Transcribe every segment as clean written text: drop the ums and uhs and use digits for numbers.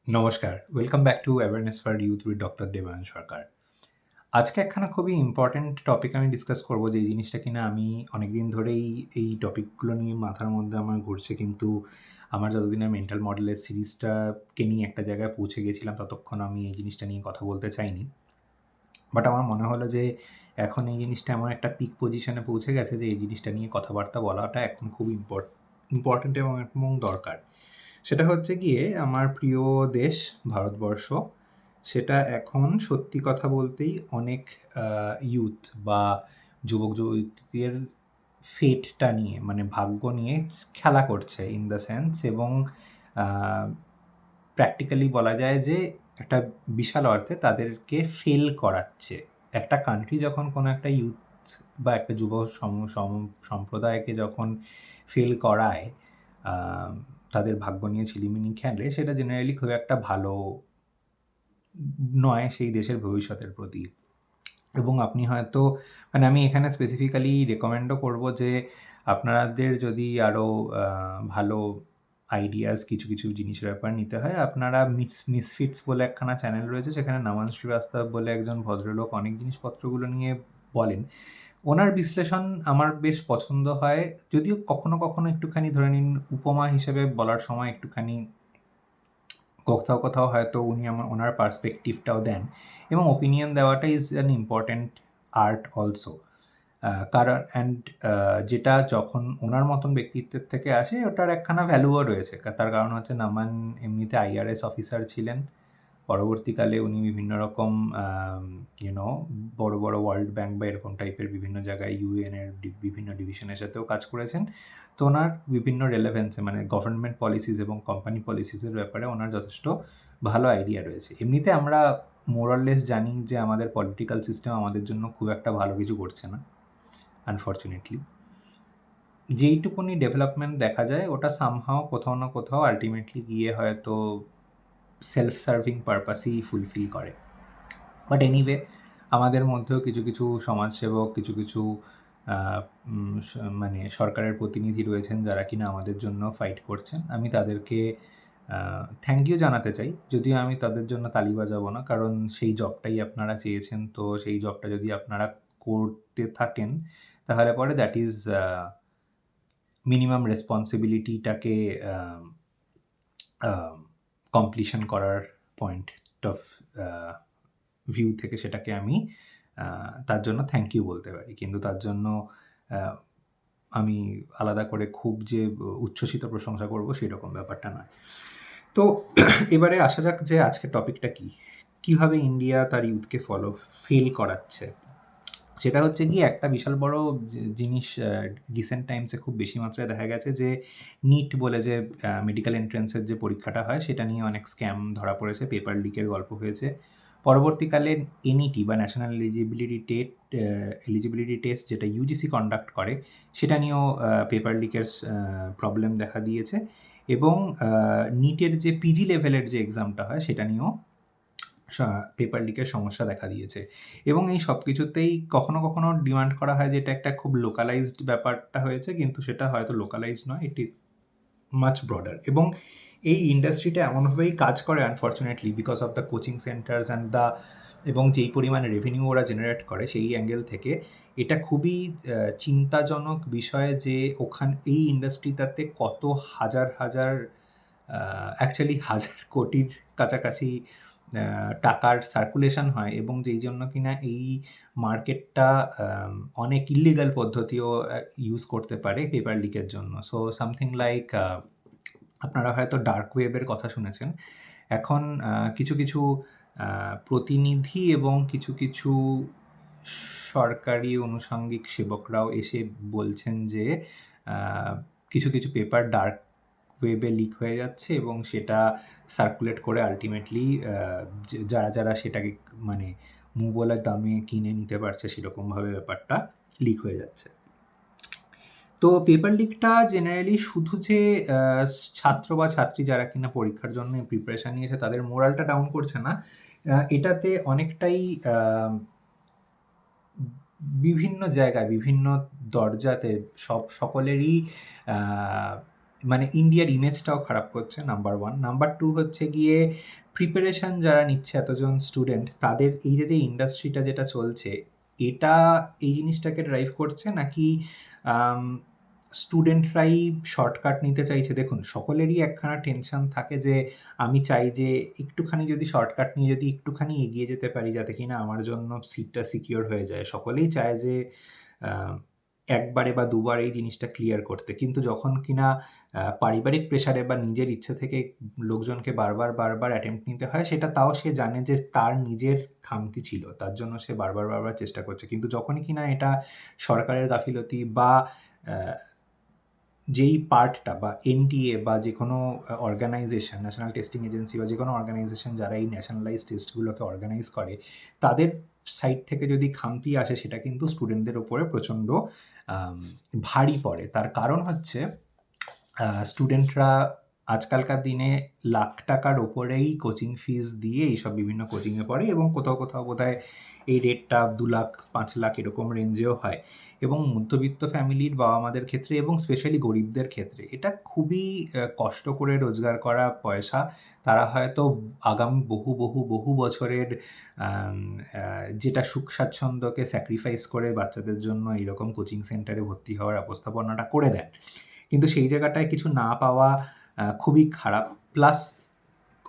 নমস্কার। Welcome back to awareness for youth with doctor Debayan Sarkar. আজকে একখানা খুবই ইম্পর্টেন্ট টপিক আমি ডিসকাস করব, যে জিনিসটা কিনা আমি অনেকদিন ধরেই এই টপিকগুলো নিয়ে মাথার মধ্যে আমার ঘুরছে, কিন্তু আমার যতদিনে মেন্টাল মডেলের সিরিজটাকে নিয়ে একটা জায়গায় পৌঁছে গেছিলাম ততক্ষণ আমি এই জিনিসটা নিয়ে কথা বলতে চাইনি। বাট আমার মনে হলো যে এখন এই জিনিসটা এমন একটা পিক পজিশনে পৌঁছে গেছে যে এই জিনিসটা নিয়ে কথাবার্তা বলাটা এখন খুব ইম্পর্টেন্ট এবং দরকার। সেটা হচ্ছে গিয়ে আমার প্রিয় দেশ ভারতবর্ষ, সেটা এখন সত্যি কথা বলতেই অনেক ইউথ বা যুবক-যুবতীদের ফেটটা নিয়ে, মানে ভাগ্য নিয়ে খেলা করছে ইন দ্য সেন্স, এবং আ প্র্যাকটিক্যালি বলা যায় যে একটা বিশাল অর্থে তাদেরকে ফেল করাচ্ছে। একটা কান্ট্রি যখন কোনো একটা ইউথ বা একটা যুব সম্প্রদায়কে যখন ফেল করায়, আ তাদের ভাগ্য নিয়ে ঝিলিমিলি খেলে, সেটা জেনারেলি খুব একটা ভালো নয় সেই দেশের ভবিষ্যতের প্রতি। এবং আপনি হয়তো, মানে আমি এখানে স্পেসিফিক্যালি রেকমেন্ডও করব যে আপনাদের যদি আরও ভালো আইডিয়াস কিছু জিনিসের ব্যাপার নিতে হয়, আপনারা মিসফিটস বলে একখানা চ্যানেল রয়েছে, সেখানে নমন শ্রীবাস্তব বলে একজন ভদ্রলোক অনেক জিনিসপত্রগুলো নিয়ে বলেন। ওনার বিশ্লেষণ আমার বেশ পছন্দ হয়, যদিও কখনো একটুখানি ধরে নিন উপমা হিসেবে বলার সময় একটুখানি কোথাও হয়তো উনি ওনার পার্সপেক্টিভটাও দেন, এবং ওপিনিয়ন দেওয়াটা is an important art also. কারণ যেটা যখন ওনার মতন ব্যক্তিত্বের থেকে আসে, ওটার একখানা ভ্যালুও রয়েছে। তার কারণ হচ্ছে নামান এমনিতে আইআরএস অফিসার ছিলেন। পরবর্তীকালে উনি বিভিন্ন রকম বড় ওয়ার্ল্ড ব্যাংক বা এরকম টাইপের বিভিন্ন জায়গায় ইউএন এর বিভিন্ন ডিভিশনের সাথেও কাজ করেছেন। তো ওনার বিভিন্ন রেলেভেন্সে, মানে গভর্নমেন্ট পলিসিস এবং কোম্পানি পলিসিসের ব্যাপারে ওনার যথেষ্ট ভালো আইডিয়া রয়েছে। এমনিতে আমরা মোরাললেস জানি যে আমাদের পলিটিক্যাল সিস্টেম আমাদের জন্য খুব একটা ভালো কিছু করছে না, আনফরচুনেটলি। যেইটুকুনি ডেভেলপমেন্ট দেখা যায়, ওটা সামহাও কোথাও না কোথাও আল্টিমেটলি গিয়ে হয়তো সেলফ সার্ভিং পারপাসই ফুলফিল করে। বাট এনিওয়ে, আমাদের মধ্যেও কিছু সমাজসেবক, কিছু মানে সরকারের প্রতিনিধি রয়েছেন যারা কিনা আমাদের জন্য ফাইট করছেন। আমি তাদেরকে থ্যাংক ইউ জানাতে চাই। যদিও আমি তাদের জন্য তালি বাজাবো না, কারণ সেই জবটাই আপনারা চেয়েছেন। তো সেই জবটা যদি আপনারা করতে থাকেন, তাহলে পরে দ্যাট ইজ মিনিমাম রেসপন্সিবিলিটিটাকে কমপ্লিশন করার পয়েন্ট অফ ভিউ থেকে সেটাকে আমি তার জন্য থ্যাংক ইউ বলতে পারি। কিন্তু তার জন্য আমি আলাদা করে খুব যে উচ্ছ্বসিত প্রশংসা করব সেরকম ব্যাপারটা নয়। তো এবারে আসা যাক যে আজকের টপিকটা কী? কীভাবে ইন্ডিয়া তার ইউথকে ফেল করাচ্ছে? সেটা হচ্ছে গিয়ে একটা বিশাল বড় জিনিস রিসেন্ট টাইমসে খুব বেশি মাত্রায় দেখা গেছে যে নিট বলে যে মেডিকেল এন্ট্রান্সের যে পরীক্ষাটা হয়, সেটা নিয়ে অনেক স্ক্যাম ধরা পড়েছে, পেপার লিকের গল্প হয়েছে। পরবর্তীকালে এনইটি বা ন্যাশনাল এলিজিবিলিটি টেস্ট যেটা ইউজিসি কন্ডাক্ট করে, সেটা নিয়েও পেপার লিকের প্রবলেম দেখা দিয়েছে। এবং নিটের যে পিজি লেভেলের যে এক্সামটা হয়, সেটা নিয়েও পেপার লিকের সমস্যা দেখা দিয়েছে। এবং এই সব কিছুতেই কখনো ডিমান্ড করা হয় যে এটা একটা খুব লোকালাইজড ব্যাপারটা হয়েছে, কিন্তু সেটা হয়তো লোকালাইজড নয়, ইট ইজ মাচ ব্রডার। এবং এই ইন্ডাস্ট্রিটা এমনভাবেই কাজ করে unfortunately, because of the coaching centres এবং যেই পরিমাণে রেভিনিউ ওরা জেনারেট করে, সেই অ্যাঙ্গেল থেকে এটা খুবই চিন্তাজনক বিষয় যে এই ইন্ডাস্ট্রিটাতে কত হাজার অ্যাকচুয়ালি হাজার কোটির কাছাকাছি টাকার সার্কুলেশন হয়, এবং যেই জন্য কিনা এই মার্কেটটা অনেক ইল্লিগাল পদ্ধতিও ইউজ করতে পারে পেপার লিকের জন্য। সো সামথিং লাইক, আপনারা হয়তো ডার্ক ওয়েবের কথা শুনেছেন। এখন কিছু প্রতিনিধি এবং কিছু সরকারি আনুষঙ্গিক সেবকরাও এসে বলছেন যে কিছু পেপার ডার্ক ওয়েবে লিক হয়ে যাচ্ছে, এবং সেটা সার্কুলেট করে আলটিমেটলি যারা সেটাকে মানে মুবলক দামে কিনে নিতে পারছে, সেরকমভাবে ব্যাপারটা লিক হয়ে যাচ্ছে। তো পেপার লিকটা জেনারেলি শুধু যে ছাত্র বা ছাত্রী যারা কিনা পরীক্ষার জন্য প্রিপারেশন নিয়েছে তাদের মোরালটা ডাউন করছে না, এটাতে অনেকটাই বিভিন্ন জায়গায় বিভিন্ন দরজাতে সকলেরই মানে ইন্ডিয়ার ইমেজটাও খারাপ করছে, নাম্বার 1। নাম্বার 2 হচ্ছে গিয়ে প্রিপারেশন যারা নিচ্ছে এতজন স্টুডেন্ট, তাদের এই যে ইন্ডাস্ট্রিটা যেটা চলছে, এটা এই জিনিসটাকে ড্রাইভ করছে নাকি স্টুডেন্টরাই শর্টকাট নিতে চাইছে? দেখুন, সকলেরই একখানা টেনশন থাকে যে আমি চাই যে একটুখানি যদি শর্টকাট নিয়ে যদি একটুখানি এগিয়ে যেতে পারি, যাতে কিনা আমার জন্য সিটটা সিকিউর হয়ে যায়। সকলেই চায় যে একবারে বা দুবার এই জিনিসটা ক্লিয়ার করতে। কিন্তু যখন কিনা পারিবারিক প্রেশারে বা নিজের ইচ্ছে থেকে লোকজনকে বারবার অ্যাটেম্প্ট নিতে হয়, সেটা তাও সে জানে যে তার নিজের খামতি ছিল, তার জন্য সে বারবার চেষ্টা করছে। কিন্তু যখনই কিনা এটা সরকারের গাফিলতি বা যেই পার্টটা বা এনটিএ বা যে কোনো অর্গানাইজেশন, ন্যাশনাল টেস্টিং এজেন্সি বা যে কোনো অর্গানাইজেশন যারা এই ন্যাশনালাইজ টেস্টগুলোকে অর্গানাইজ করে, তাদের সাইড থেকে যদি খামতি আসে, সেটা কিন্তু স্টুডেন্টদের উপরে প্রচণ্ড ভারী পড়ে। তার কারণ হচ্ছে স্টুডেন্টরা আজকালকার দিনে লাখ টাকার ওপরেই কোচিং ফিস দিয়ে এইসব বিভিন্ন কোচিংয়ে পড়ে, এবং কোথাও বোধহয় এই রেটটা 2 লাখ 5 লাখ এরকম রেঞ্জেও হয়। এবং মধ্যবিত্ত ফ্যামিলির বাবা মাদের ক্ষেত্রে এবং স্পেশালি গরিবদের ক্ষেত্রে এটা খুবই কষ্ট করে রোজগার করা পয়সা। তারা হয়তো আগামী বহু বছরের যেটা সুখ স্বাচ্ছন্দ্যকে স্যাক্রিফাইস করে বাচ্চাদের জন্য এইরকম কোচিং সেন্টারে ভর্তি হওয়ার ব্যবস্থাপনাটা করে দেন। কিন্তু সেই জায়গাটায় কিছু না পাওয়া খুবই খারাপ। প্লাস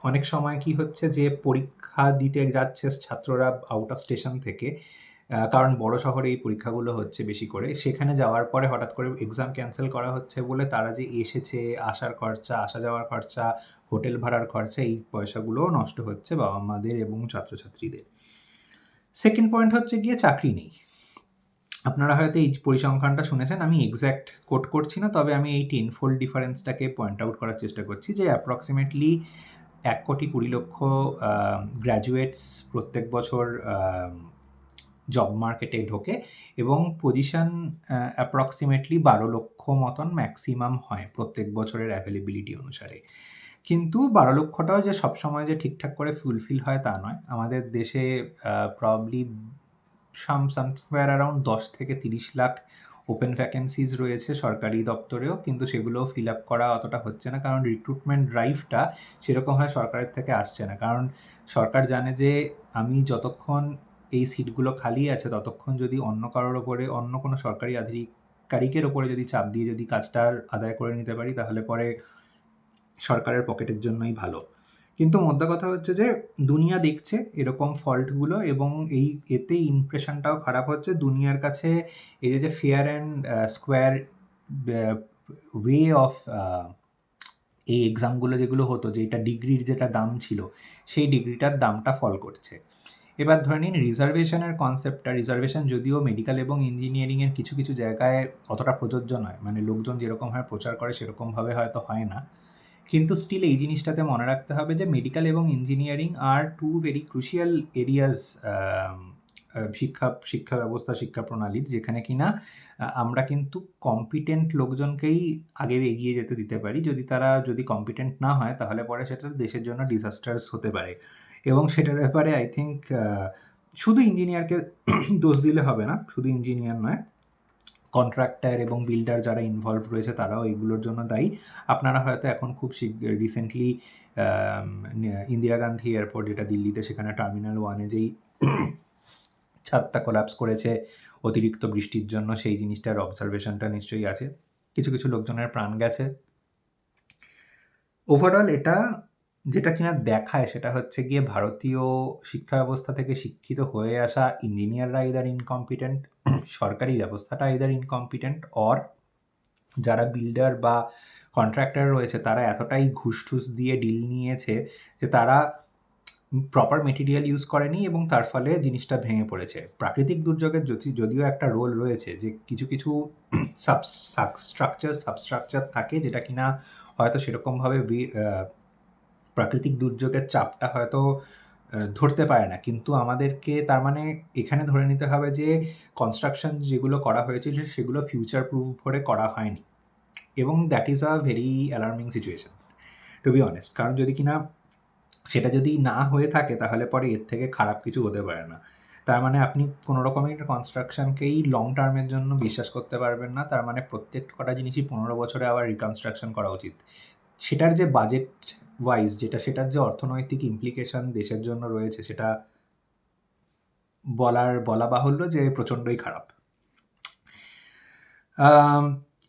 অনেক সময় কি হচ্ছে যে পরীক্ষা দিতে যাচ্ছে ছাত্ররা আউট অফ স্টেশন থেকে, কারণ বড় শহরে এই পরীক্ষাগুলো হচ্ছে বেশি করে। সেখানে যাওয়ার পরে হঠাৎ করে এক্সাম ক্যান্সেল করা হচ্ছে বলে তারা যে এসেছে, আসার খরচা, আসা যাওয়ার খরচা, হোটেল ভাড়ার খরচা, এই পয়সাগুলোও নষ্ট হচ্ছে বাবা মাদের এবং ছাত্রছাত্রীদের। সেকেন্ড পয়েন্ট হচ্ছে গিয়ে চাকরি নেই। আপনারা হয়তো এই পরিসংখ্যানটা শুনেছেন, আমি এক্স্যাক্ট কোট করছি না, তবে আমি এই 10 ফোল্ড ডিফারেন্সটাকে পয়েন্ট আউট করার চেষ্টা করছি যে অ্যাপ্রক্সিমেটলি 1,20,00,000 গ্র্যাজুয়েটস প্রত্যেক বছর জব মার্কেটে ঢোকে, এবং পজিশন অ্যাপ্রক্সিমেটলি 12 লক্ষ মতন ম্যাক্সিমাম হয় প্রত্যেক বছরের অ্যাভেলেবিলিটি অনুসারে। কিন্তু 12 লক্ষটাও যে সবসময় যে ঠিকঠাক করে ফুলফিল হয় তা নয়। আমাদের দেশে প্রবাবলি সামওয়্যার অ্যারাউন্ড 10 থেকে 30 লাখ ওপেন ভ্যাকেন্সিজ রয়েছে সরকারি দপ্তরেও, কিন্তু সেগুলোও ফিল আপ করা অতটা হচ্ছে না, কারণ রিক্রুটমেন্ট ড্রাইভটা সেরকমভাবে সরকারের থেকে আসছে না। কারণ সরকার জানে যে আমি যতক্ষণ এই সিটগুলো খালি আছে, ততক্ষণ যদি অন্য কারোর ওপরে, অন্য কোনো সরকারি আধিকারিকের ওপরে যদি চাপ দিয়ে যদি কাজটা আদায় করে নিতে পারি, তাহলে পরে সরকারের পকেটের জন্যই ভালো। কিন্তু মোদ্দা কথা হচ্ছে যে দুনিয়া দেখছে এরকম ফল্টগুলো, এবং এতে ইমপ্রেশনটাও খারাপ হচ্ছে দুনিয়ার কাছে। এই যে fair and square way of এই এক্সামগুলো যেগুলো হতো, যেটা ডিগ্রির যেটা দাম ছিল, সেই ডিগ্রিটার দামটা ফল করছে। এবার ধরে নিন রিজার্ভেশনের কনসেপ্টটা, রিজার্ভেশন যদিও মেডিকেল এবং ইঞ্জিনিয়ারিংয়ের কিছু জায়গায় অতটা প্রযোজ্য নয়, মানে লোকজন যেরকমভাবে প্রচার করে সেরকমভাবে হয়তো হয় না, কিন্তু স্টিল এই জিনিসটাতে মনে রাখতে হবে যে মেডিকেল এবং ইঞ্জিনিয়ারিং আর টু ভেরি ক্রুশিয়াল এরিয়াস শিক্ষা ব্যবস্থা, শিক্ষা প্রণালীর, যেখানে কিনা আমরা কিন্তু কম্পিটেন্ট লোকজনকেই আগে এগিয়ে যেতে দিতে পারি। যদি কম্পিটেন্ট না হয়, তাহলে পরে সেটা দেশের জন্য ডিজাস্টার্স হতে পারে। এবং সেটার ব্যাপারে আই থিঙ্ক শুধু ইঞ্জিনিয়ারকে দোষ দিলে হবে না, শুধু ইঞ্জিনিয়ার নয়, কন্ট্রাক্টর এবং বিল্ডার যারা ইনভলভ রয়েছে তারাও এগুলোর জন্য দায়ী। আপনারা হয়তো এখন খুব রিসেন্টলি ইন্দিরা গান্ধী এয়ারপোর্ট, যেটা দিল্লিতে, সেখানে টার্মিনাল 1-এ যেই ছাদটা কোলাপস করেছে অতিরিক্ত বৃষ্টির জন্য, সেই জিনিসটার অবজারভেশনটা নিশ্চয়ই আছে। কিছু লোকজনের প্রাণ গেছে। ওভারঅল এটা যেটা কিনা দেখায়, সেটা হচ্ছে গিয়ে ভারতীয় শিক্ষা ব্যবস্থা থেকে শিক্ষিত হয়ে আসা ইঞ্জিনিয়াররা ইদার ইনকম্পিটেন্ট, সরকারি ব্যবস্থাটা ইদার ইনকম্পিটেন্ট, অর যারা বিল্ডার বা কন্ট্রাক্টর রয়েছে তারা এতটাই ঘুষ দিয়ে ডিল নিয়েছে যে তারা প্রপার মেটেরিয়াল ইউজ করেনি, এবং তার ফলে জিনিসটা ভেঙে পড়েছে। প্রাকৃতিক দুর্যোগের যদিও একটা রোল রয়েছে, যে কিছু সাবস্ট্রাকচার থাকে যেটা কিনা হয়তো সেরকমভাবে প্রাকৃতিক দুর্যোগের চাপটা হয়তো ধরতে পারে না, কিন্তু আমাদেরকে তার মানে এখানে ধরে নিতে হবে যে কনস্ট্রাকশন যেগুলো করা হয়েছিল সেগুলো ফিউচার প্রুফ করে করা হয়নি, এবং that is a very alarming situation to be honest. কারণ সেটা যদি না হয়ে থাকে, তাহলে পরে এর থেকে খারাপ কিছু হতে পারে না। তার মানে আপনি কোনো রকমের কনস্ট্রাকশনকেই লং টার্মের জন্য বিশ্বাস করতে পারবেন না। তার মানে প্রত্যেক কটা জিনিসই 15 বছরে আবার রিকনস্ট্রাকশন করা উচিত। সেটার যে বাজেট ওয়াইজ সেটার যে অর্থনৈতিক ইমপ্লিকেশন দেশের জন্য রয়েছে সেটা বলা বাহুল্য যে প্রচণ্ডই খারাপ।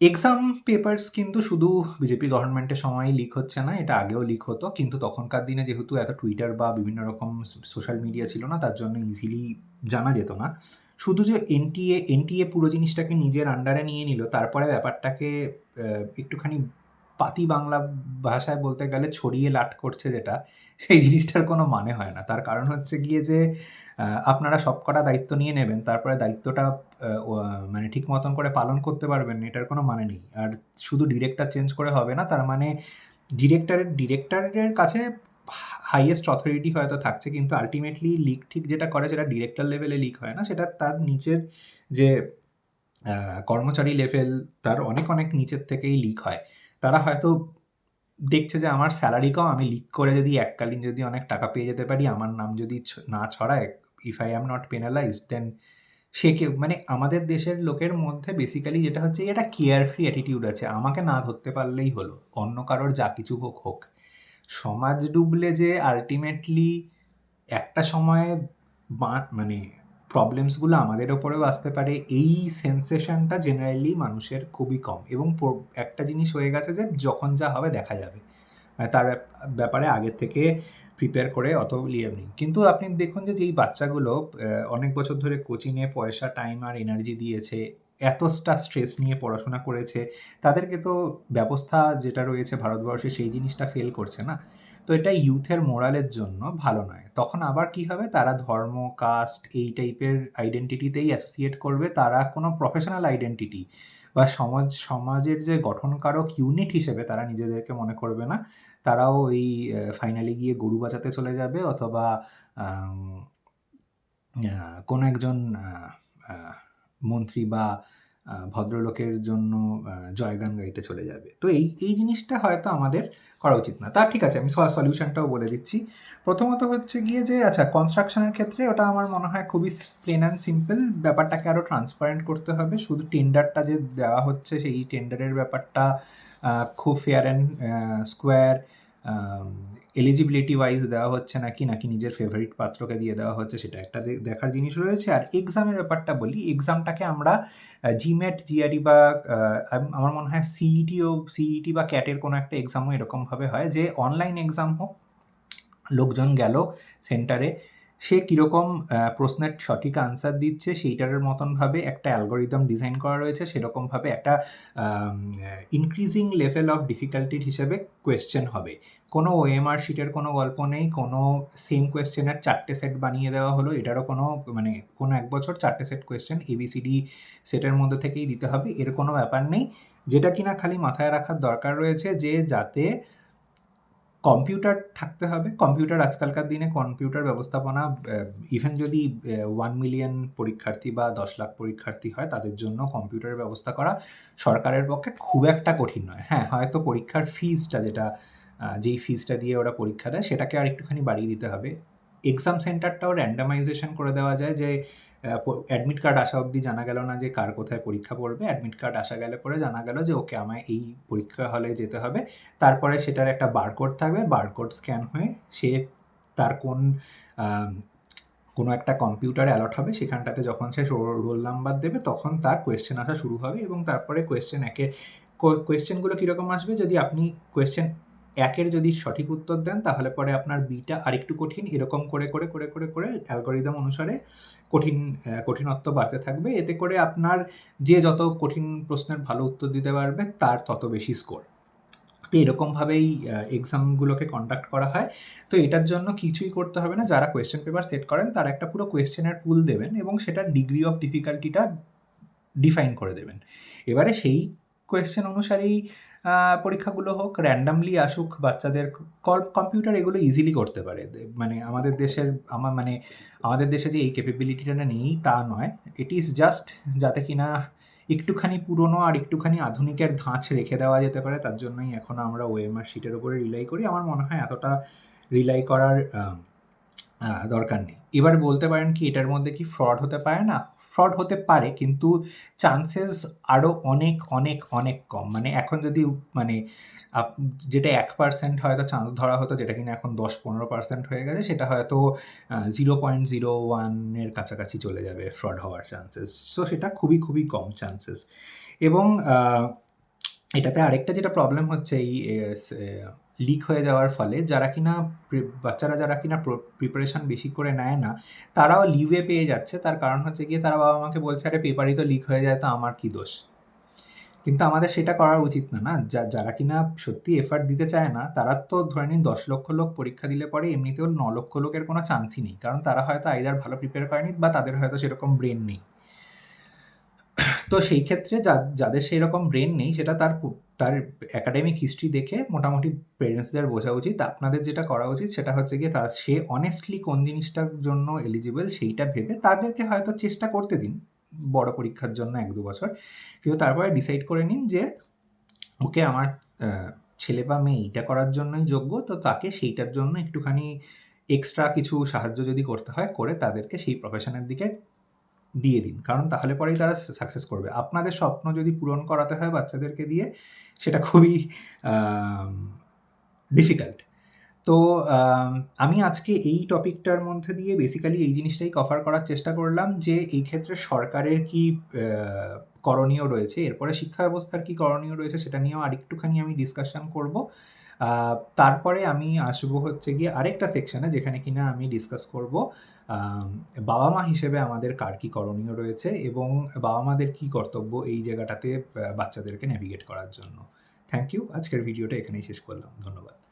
এক্সাম পেপারস কিন্তু শুধু বিজেপি গভর্নমেন্টের সময়ই লিক হচ্ছে না, এটা আগেও লিক হতো, কিন্তু তখনকার দিনে যেহেতু এত টুইটার বা বিভিন্ন রকম সোশ্যাল মিডিয়া ছিল না, তার জন্য ইজিলি জানা যেত না। শুধু যে এনটিএ পুরো জিনিসটাকে নিজের আন্ডারে নিয়ে নিল, তারপরে ব্যাপারটাকে একটুখানি পাতি বাংলা ভাষায় বলতে গেলে ছড়িয়ে লাট করছে যেটা, সেই জিনিসটার কোনো মানে হয় না। তার কারণ হচ্ছে গিয়ে যে আপনারা সবকটা দায়িত্ব নিয়ে নেবেন, তারপরে দায়িত্বটা মানে ঠিক মতন করে পালন করতে পারবেন না, এটার কোনো মানে নেই। আর শুধু ডিরেক্টর চেঞ্জ করে হবে না, তার মানে ডিরেক্টরের কাছে হাইয়েস্ট অথরিটি হয়তো থাকছে, কিন্তু আলটিমেটলি লিক ঠিক যেটা করে সেটা ডিরেক্টর লেভেলে লিক হয় না, সেটা তার নিচের যে কর্মচারী লেভেল, তার অনেক নিচের থেকেই লিক হয়। তারা হয়তো দেখছে যে আমার স্যালারি কম, আমি লিক করে যদি এককালীন যদি অনেক টাকা পেয়ে যেতে পারি, আমার নাম যদি না ছড়ায়, if I am not penalised, then সে কেউ, মানে আমাদের দেশের লোকের মধ্যে বেসিক্যালি যেটা হচ্ছে এটা কেয়ার ফ্রি অ্যাটিটিউড আছে, আমাকে না ধরতে পারলেই হলো, অন্য কারোর যা কিছু হোক হোক। সমাজ ডুবলে যে আলটিমেটলি একটা সময়ে মানে প্রবলেমসগুলো আমাদের ওপরেও আসতে পারে, এই সেন্সেশনটা জেনারেলি মানুষের খুবই কম। এবং একটা জিনিস হয়ে গেছে যে যখন যা হবে দেখা যাবে, তার ব্যাপারে আগের থেকে প্রিপেয়ার করে অত লিয়ে নেই। কিন্তু আপনি দেখুন যে যেই বাচ্চাগুলো অনেক বছর ধরে কোচিংয়ে পয়সা, টাইম আর এনার্জি দিয়েছে, এতটা স্ট্রেস নিয়ে পড়াশোনা করেছে, তাদেরকে তো ব্যবস্থা যেটা রয়েছে ভারতবর্ষে সেই জিনিসটা ফেল করছে না। তো এটা ইউথের মোরালের জন্য ভালো নয়। তখন আবার কি হবে, তারা ধর্ম, কাস্ট এই টাইপের আইডেন্টিটিতেই অ্যাসোসিয়েট করবে, তারা কোনো প্রফেশনাল আইডেন্টিটি বা সমাজের যে গঠনকারক ইউনিট হিসেবে তারা নিজেদেরকে মনে করবে না। তারাও ওই ফাইনালি গিয়ে গরু বাঁচাতে চলে যাবে, অথবা কোনো একজন মন্ত্রী বা ভদ্রলোকের জন্য জয়গান গাইতে চলে যাবে। তো এই জিনিসটা হয়তো আমাদের করা উচিত না। তা ঠিক আছে, আমি সলিউশনটাও বলে দিচ্ছি। প্রথমত হচ্ছে গিয়ে যে আচ্ছা, কনস্ট্রাকশনের ক্ষেত্রে ওটা আমার মনে হয় খুবই প্লেন অ্যান্ড সিম্পল, ব্যাপারটাকে আরও ট্রান্সপারেন্ট করতে হবে। শুধু টেন্ডারটা যে দেওয়া হচ্ছে সেই টেন্ডারের ব্যাপারটা খুব fair and square, eligibility wise দেওয়া হচ্ছে নাকি নিজের ফেভারিট পাত্রকে দিয়ে দেওয়া হচ্ছে, সেটা একটা দেখার জিনিস রয়েছে। আর এক্সামের ব্যাপারটা বলি, এক্সামটাকে আমরা জিম্যাট, জিআরই বা আমার মনে হয় সিইটি বা ক্যাটের কোনো একটা এক্সামও এরকমভাবে হয় যে অনলাইন এক্সাম হোক, লোকজন গেল সেন্টারে, সে কীরকম প্রশ্নের সঠিক আনসার দিচ্ছে সেইটার মতনভাবে একটা অ্যালগোরিদম ডিজাইন করা রয়েছে, সেরকমভাবে একটা ইনক্রিজিং লেভেল অফ ডিফিকাল্টির হিসেবে কোয়েশ্চেন হবে। কোনো ওএমআর শিটের কোনো গল্প নেই, কোনো সেম কোয়েশ্চেনের 4টে সেট বানিয়ে দেওয়া হলো, এটারও কোনো 1 বছর 4টে সেট কোয়েশ্চেন এবিসিডি সেটের মধ্যে থেকেই দিতে হবে, এর কোনো ব্যাপার নেই। যেটা কিনা খালি মাথায় রাখার দরকার রয়েছে যে যাতে কম্পিউটার থাকতে হবে। কম্পিউটার আজকালকার দিনে কম্পিউটার ব্যবস্থাপনা ইভেন যদি 1 মিলিয়ন পরীক্ষার্থী বা 10 লাখ পরীক্ষার্থী হয়, তাদের জন্য কম্পিউটারের ব্যবস্থা করা সরকারের পক্ষে খুব একটা কঠিন নয়। হ্যাঁ, হয়তো পরীক্ষার ফিজটা যেই ফিজটা দিয়ে ওরা পরীক্ষা দেয় সেটাকে আর একটুখানি বাড়িয়ে দিতে হবে। এক্সাম সেন্টারটাও র্যান্ডামাইজেশন করে দেওয়া যায়, যে অ্যাডমিট কার্ড আসা অবধি জানা গেল না যে কার কোথায় পরীক্ষা পড়বে, অ্যাডমিট কার্ড আসা গেলে পরে জানা গেল যে ওকে আমায় এই পরীক্ষা হলে যেতে হবে। তারপরে সেটার একটা বারকোড থাকবে, বারকোড স্ক্যান হয়ে সে তার কোনো একটা কম্পিউটারে অ্যালট হবে, সেখানটাতে যখন সে রোল নাম্বার দেবে তখন তার কোয়েশ্চেন আসা শুরু হবে। এবং তারপরে কোয়েশ্চেনগুলো কীরকম আসবে, যদি আপনি কোয়েশ্চেন 1-এর যদি সঠিক উত্তর দেন তাহলে পরে আপনার বিটা আরেকটু কঠিন, এরকম করে অ্যালগোরিদম অনুসারে কঠিনত্ব বাড়তে থাকবে। এতে করে আপনার যে যত কঠিন প্রশ্নের ভালো উত্তর দিতে পারবে তার তত বেশি স্কোর। তো এরকমভাবেই এক্সামগুলোকে কন্ডাক্ট করা হয়। তো এটার জন্য কিছুই করতে হবে না, যারা কোয়েশ্চেন পেপার সেট করেন তারা একটা পুরো কোয়েশ্চেনের পুল দেবেন এবং সেটার ডিগ্রি অফ ডিফিকাল্টিটা ডিফাইন করে দেবেন। এবারে সেই কোয়েশ্চেন অনুসারেই পরীক্ষাগুলো হোক, র্যান্ডামলি আসুক, বাচ্চাদের কম্পিউটার এগুলো ইজিলি করতে পারে। মানে আমাদের দেশে যে এই ক্যাপাবিলিটিটা নেই তা নয়, ইট ইজ জাস্ট যাতে কিনা একটুখানি পুরনো আর একটুখানি আধুনিকের ধাঁচ রেখে দেওয়া যেতে পারে, তার জন্যই এখন আমরা ওএমআর শিটের উপরে রিলাই করি। আমার মনে হয় এতটা রিলাই করার দরকার নেই। এবার বলতে পারেন কি এটার মধ্যে কি ফ্রড হতে পারে না? ফ্রড হতে পারে, কিন্তু চান্সেস আরো অনেক, অনেক, অনেক কম। মানে এখন যদি মানে আপ যেটা 1% হয়তো চান্স ধরা হতো, যেটা কিনা এখন 10-15% হয়ে গেছে, সেটা হয়তো 0.01 এর কাছাকাছি চলে যাবে ফ্রড হওয়ার চান্সেস। সো সেটা খুবই, খুবই কম চান্সেস। এবং এটাতে আরেকটা যেটা প্রবলেম হচ্ছে এই লিক হয়ে যাওয়ার ফলে, যারা কিনা বাচ্চারা যারা কিনা প্রিপারেশন বেশি করে নেয় না, তারাও লিভে পেয়ে যাচ্ছে। তার কারণ হচ্ছে গিয়ে তারা বাবা মাকে বলছে, আরে পেপারই তো লিক হয়ে যায়, তো আমার কি দোষ? কিন্তু আমাদের সেটা করা উচিত না, না? যারা কিনা সত্যি এফার্ট দিতে চায় না, তারা তো ধরে নিন 10 লক্ষ লোক পরীক্ষা দিলে পরে এমনিতেও 9 লক্ষ লোকের কোনো চান্সই নেই, কারণ তারা হয়তো আইদার ভালো প্রিপেয়ার করেনি বা তাদের হয়তো সেরকম ব্রেন নেই। তো সেই ক্ষেত্রে যাদের সেই রকম ব্রেন নেই, সেটা তার একাডেমিক হিস্ট্রি দেখে মোটামুটি পেরেন্টসদের বোঝা উচিত। আপনাদের যেটা করা উচিত সেটা হচ্ছে গিয়ে সে অনেস্টলি কোন জিনিসটার জন্য এলিজিবল সেইটা ভেবে তাদেরকে হয়তো চেষ্টা করতে দিন বড় পরীক্ষার জন্য 1-2 বছর। কিন্তু তারপরে ডিসাইড করে নিন যে ওকে, আমার ছেলে বা মেয়ে এইটা করার জন্যই যোগ্য, তো তাকে সেইটার জন্য একটুখানি এক্সট্রা কিছু সাহায্য যদি করতে হয়, করে তাদেরকে সেই প্রফেশনের দিকে দিয়ে দিন। কারণ তাহলে পরেই তারা সাকসেস করবে। আপনাদের স্বপ্ন যদি পূরণ করাতে হয় বাচ্চাদেরকে দিয়ে, সেটা খুবই আম ডিফিকাল্ট। তো আমি আজকে এই টপিকটার মধ্যে দিয়ে বেসিক্যালি এই জিনিসটাই কভার করার চেষ্টা করলাম যে, এই ক্ষেত্রে সরকারের কি আ করণীয় রয়েছে, এরপরে শিক্ষা ব্যবস্থার কি করণীয় রয়েছে, সেটা নিয়েও আরেকটুখানি আমি ডিসকাশন করব। আ তারপরে আমি আসবো হচ্ছে গিয়ে আরেকটা সেকশনে, যেখানে কিনা আমি ডিসকাস করব বাবা-মা হিসেবে আমাদের কার কি করণীয় রয়েছে এবং বাবা-মাদের কি কর্তব্য এই জায়গাটাতে বাচ্চাদেরকে নেভিগেট করার জন্য। Thank you. আজকের ভিডিওটা এখানেই শেষ করলাম। ধন্যবাদ।